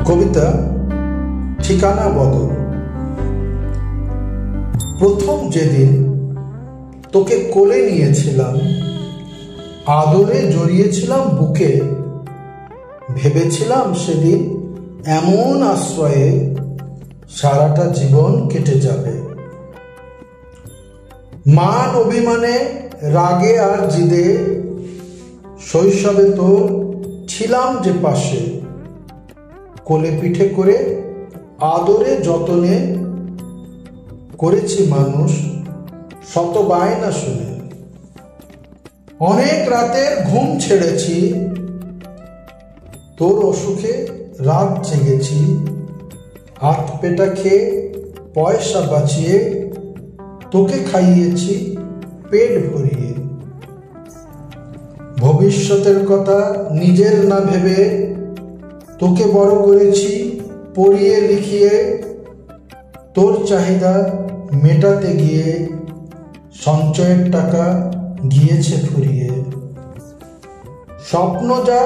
কবিতা ঠিকানা বদল। প্রথম যেদিন তোকে কোলে নিয়েছিলাম, আদরে জড়িয়েছিলাম বুকে, ভেবেছিলাম সেদিন এমন আশ্রয়ে সারাটা জীবন কেটে যাবে। মান অভিমানে, রাগে আর জিদে শৈশবে তোর ছিলাম যে পাশে, কোলে পিঠে করে আদরে যতনে করেছি মানুষ শত বায়না শুনে। অনেক রাতের ঘুম ছেড়েছি, তোর অসুখে রাত জেগেছি, হাত পেটা খেয়ে পয়সা বাঁচিয়ে তোকে খাইয়েছি পেট ভরিয়ে। ভবিষ্যতের কথা নিজের না ভেবে তোকে বড় করেছি পড়িয়ে লিখিয়ে, তোর চাহিদা মেটাতে গিয়ে সঞ্চয়ের টাকা গিয়েছে ফুরিয়ে। স্বপ্ন যা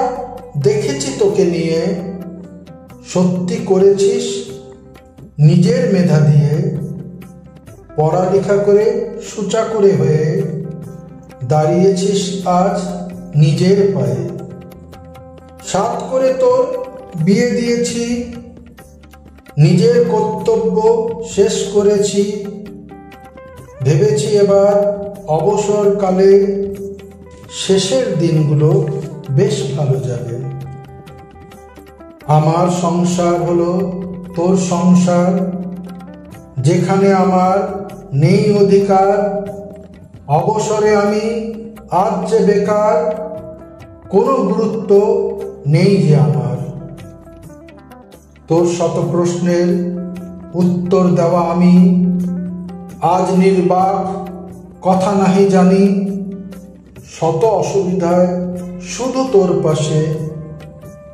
দেখেছি তোকে নিয়ে সত্যি করেছিস নিজের মেধা দিয়ে, পড়ালেখা করে সুচাকুরে হয়ে দাঁড়িয়েছিস আজ নিজের পায়ে। সাত করে তোর বিয়ে দিয়েছি, নিজের কর্তব্য শেষ করেছি, ভেবেছি এবার অবসরকালে শেষের দিনগুলো বেশ ভালো যাবে। আমার সংসার হলো তোর সংসার, যেখানে আমার নেই অধিকার। অবসরে আমি আজ যে বেকার, কোনো গুরুত্ব নেই যে আমার। তোর শত প্রশ্নের উত্তর দেওয়া আমি আজ নির্বাক, কথা নাহি জানি। শত অসুবিধায় শুধু তোর পাশে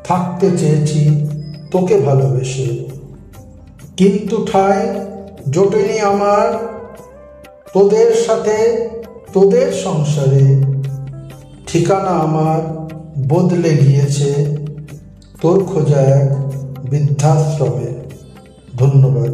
থাকতে চেয়েছি তোকে ভালোবেসে, কিন্তু ঠাঁই জোটেনি আমার তোদের সাথে তোদের সংসারে। ঠিকানা আমার বদলে গিয়েছে তোর খোঁজা এক বৃদ্ধাশ্রমে। ধন্যবাদ।